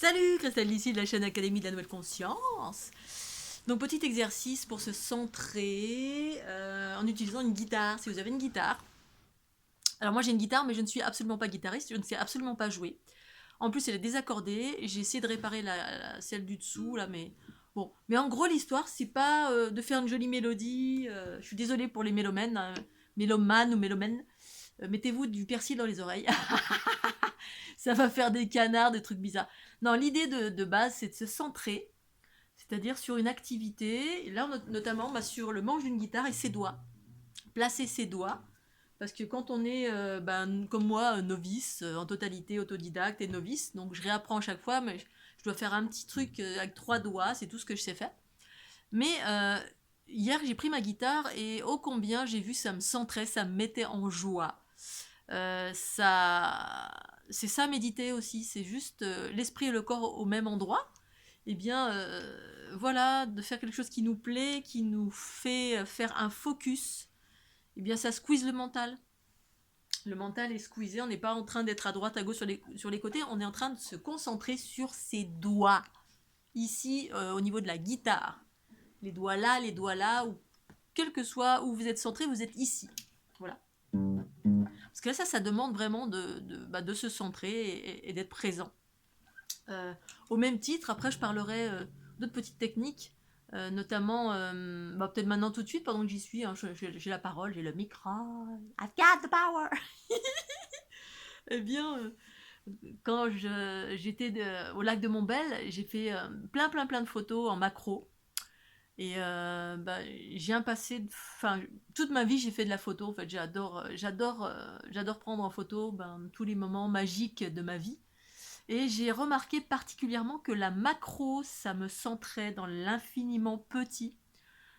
Salut, Christelle ici de la chaîne Académie de la Nouvelle Conscience. Donc petit exercice pour se centrer en utilisant une guitare. Si vous avez une guitare, alors moi j'ai une guitare mais je ne suis absolument pas guitariste, je ne sais absolument pas jouer. En plus elle est désaccordée, j'ai essayé de réparer celle du dessous là mais bon. Mais en gros l'histoire c'est pas de faire une jolie mélodie, je suis désolée pour les mélomènes, mélomanes ou mélomènes, mettez-vous du persil dans les oreilles. Ça va faire des canards, des trucs bizarres. Non, l'idée de base, c'est de se centrer, c'est-à-dire sur une activité, et là notamment sur le manche d'une guitare et ses doigts. Placer ses doigts, parce que quand on est, comme moi, novice, en totalité autodidacte et novice, donc je réapprends à chaque fois, mais je dois faire un petit truc avec 3 doigts, c'est tout ce que je sais faire. Mais hier, j'ai pris ma guitare et ô combien j'ai vu ça me centrait, ça me mettait en joie. Ça, c'est ça méditer aussi, c'est juste l'esprit et le corps au même endroit. Et bien, voilà, de faire quelque chose qui nous plaît, qui nous fait faire un focus. Et bien, ça squeeze le mental. Le mental est squeezé, on n'est pas en train d'être à droite, à gauche sur les côtés, on est en train de se concentrer sur ses doigts. Ici, au niveau de la guitare. Les doigts là, ou quel que soit où vous êtes centré, vous êtes ici. Voilà. Parce que là, ça demande vraiment de se centrer et d'être présent. Euh, Au même titre, après, je parlerai d'autres petites techniques, notamment, peut-être maintenant tout de suite, pendant que j'y suis, hein, j'ai la parole, j'ai le micro. I've got the power! Eh bien, quand j'étais au lac de Montbel, j'ai fait plein de photos en macro. Et j'ai un passé, enfin, toute ma vie j'ai fait de la photo. En fait, j'adore prendre en photo tous les moments magiques de ma vie. Et j'ai remarqué particulièrement que la macro, ça me centrait dans l'infiniment petit.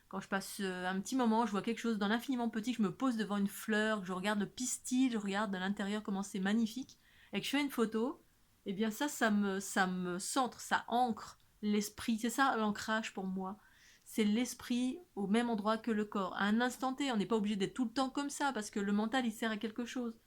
Quand je passe un petit moment, je vois quelque chose dans l'infiniment petit, que je me pose devant une fleur, que je regarde le pistil, je regarde à l'intérieur comment c'est magnifique, et que je fais une photo, et bien ça me centre, ça ancre l'esprit. C'est ça l'ancrage pour moi. C'est l'esprit au même endroit que le corps. À un instant T, on n'est pas obligé d'être tout le temps comme ça, parce que le mental, il sert à quelque chose.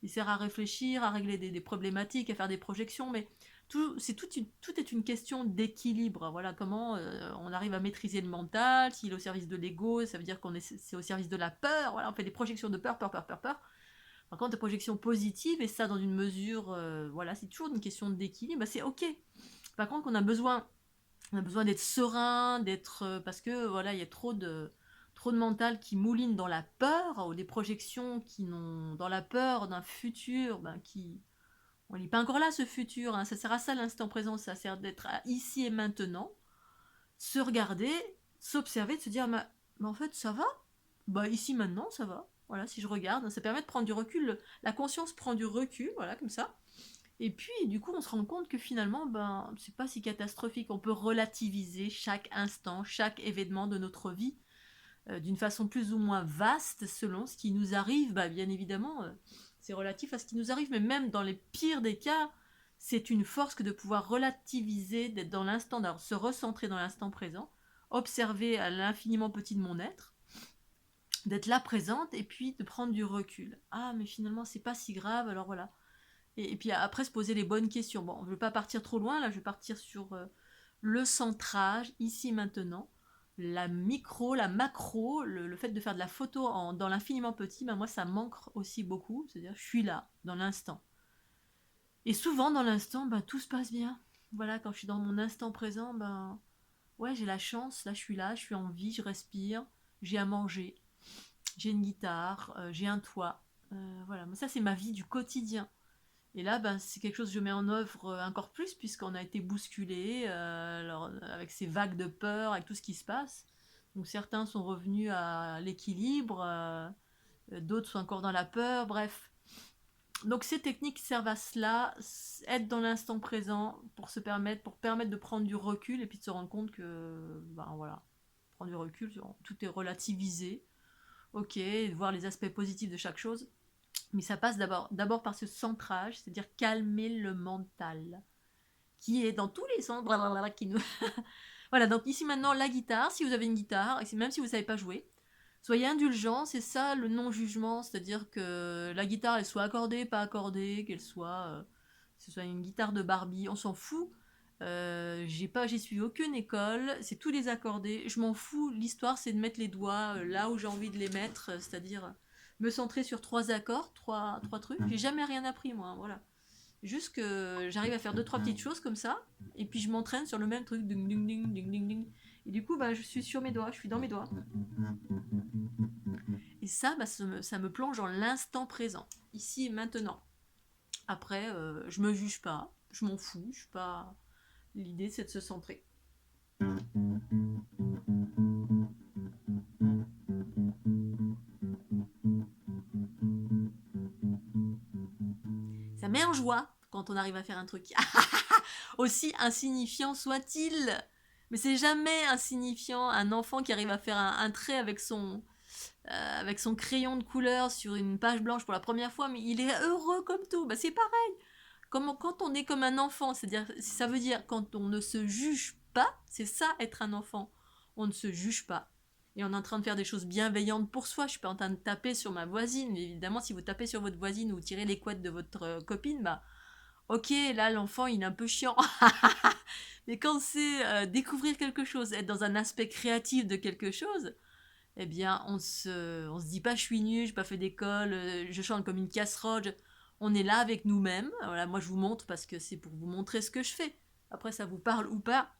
Il sert à réfléchir, à régler des problématiques, à faire des projections, mais tout est une question d'équilibre. Voilà comment on arrive à maîtriser le mental. S'il est au service de l'ego, ça veut dire c'est au service de la peur. Voilà, on fait des projections de peur, peur, peur, peur, peur. Par contre, des projections positives, et ça dans une mesure, voilà, c'est toujours une question d'équilibre, c'est ok. Par contre, on a besoin d'être serein, d'être parce que voilà, il y a trop de mental qui mouline dans la peur, ou des projections qui n'ont dans la peur d'un futur, qui on n'est pas encore là, ce futur, hein. Ça sert à ça l'instant présent, ça sert d'être ici et maintenant, se regarder, s'observer, de se dire, mais en fait, ça va. Ici maintenant, ça va. Voilà, si je regarde, ça permet de prendre du recul. La conscience prend du recul, voilà, comme ça. Et puis, du coup, on se rend compte que finalement, c'est pas si catastrophique. On peut relativiser chaque instant, chaque événement de notre vie d'une façon plus ou moins vaste selon ce qui nous arrive. Bien évidemment, c'est relatif à ce qui nous arrive, mais même dans les pires des cas, c'est une force que de pouvoir relativiser, d'être dans l'instant, de se recentrer dans l'instant présent, observer à l'infiniment petit de mon être, d'être là présente et puis de prendre du recul. Ah, mais finalement, c'est pas si grave, alors voilà. Et puis après, se poser les bonnes questions. Bon, je ne vais pas partir trop loin, là, je vais partir sur le centrage, ici maintenant, la micro, la macro, le fait de faire de la photo dans l'infiniment petit, moi ça manque aussi beaucoup, c'est-à-dire je suis là, dans l'instant. Et souvent dans l'instant, tout se passe bien. Voilà, quand je suis dans mon instant présent, ouais, j'ai la chance, là, je suis en vie, je respire, j'ai à manger, j'ai une guitare, j'ai un toit. Voilà, ça c'est ma vie du quotidien. Et là, c'est quelque chose que je mets en œuvre encore plus, puisqu'on a été bousculé avec ces vagues de peur, avec tout ce qui se passe. Donc certains sont revenus à l'équilibre, d'autres sont encore dans la peur, bref. Donc ces techniques servent à cela, être dans l'instant présent pour permettre de prendre du recul et puis de se rendre compte que, voilà, prendre du recul, tout est relativisé, ok, et de voir les aspects positifs de chaque chose. Mais ça passe d'abord par ce centrage, c'est-à-dire calmer le mental, qui est dans tous les sens, qui nous... Voilà, donc ici maintenant, la guitare, si vous avez une guitare, et même si vous ne savez pas jouer, soyez indulgents, c'est ça le non-jugement, c'est-à-dire que la guitare, elle soit accordée, pas accordée, ce soit une guitare de Barbie, on s'en fout. J'ai suivi aucune école, c'est tout désaccordé. Je m'en fous. L'histoire, c'est de mettre les doigts là où j'ai envie de les mettre, c'est-à-dire me centrer sur trois accords, trois trucs. J'ai jamais rien appris, moi, hein, voilà. Juste que j'arrive à faire deux, trois petites choses comme ça, et puis je m'entraîne sur le même truc, ding, ding, ding, ding, ding, ding. Et du coup, bah, je suis sur mes doigts, je suis dans mes doigts. Et ça, bah, ça me plonge dans l'instant présent, ici et maintenant. Après, je me juge pas, je m'en fous, je suis pas. L'idée, c'est de se centrer. Ça met en joie quand on arrive à faire un truc. Aussi insignifiant soit-il. Mais c'est jamais insignifiant un enfant qui arrive à faire un trait avec son crayon de couleur sur une page blanche pour la première fois, mais il est heureux comme tout. Bah, c'est pareil. Quand on est comme un enfant, c'est-à-dire, ça veut dire quand on ne se juge pas, c'est ça être un enfant. On ne se juge pas. Et on est en train de faire des choses bienveillantes pour soi. Je suis pas en train de taper sur ma voisine. Mais évidemment, si vous tapez sur votre voisine ou tirez les couettes de votre copine, bah, ok, là, l'enfant, il est un peu chiant. Mais quand c'est découvrir quelque chose, être dans un aspect créatif de quelque chose, eh bien, on se dit pas je suis nul, j'ai pas fait d'école, je chante comme une casserole. On est là avec nous-mêmes. Voilà, moi, je vous montre parce que c'est pour vous montrer ce que je fais. Après, ça vous parle ou pas.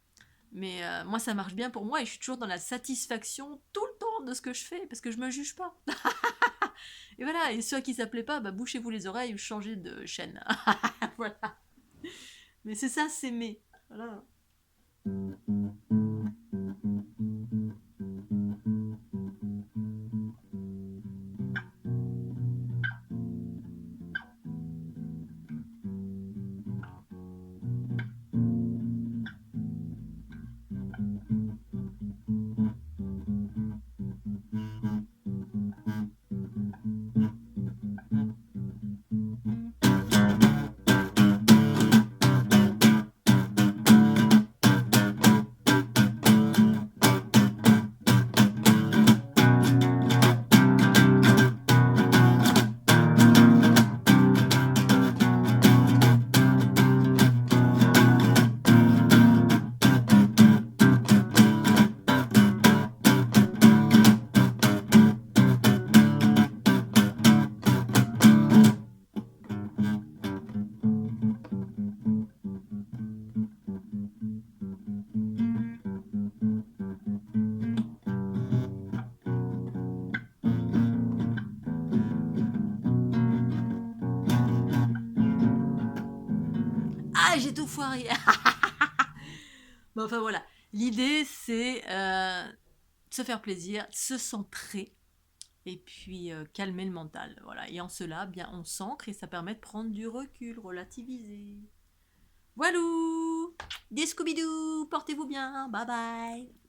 Mais moi, ça marche bien pour moi et je suis toujours dans la satisfaction tout le temps de ce que je fais parce que je me juge pas. Et voilà, et ceux à qui ça plaît pas, bah, bouchez-vous les oreilles ou changez de chaîne. Voilà. Mais c'est ça, s'aimer. Voilà. Ah, j'ai tout foiré. Bon, enfin voilà. L'idée, c'est se faire plaisir, se centrer et puis calmer le mental. Voilà. Et en cela, bien, on s'ancre et ça permet de prendre du recul, relativiser. Voilou! Des Scooby-Doo! Portez-vous bien! Bye bye!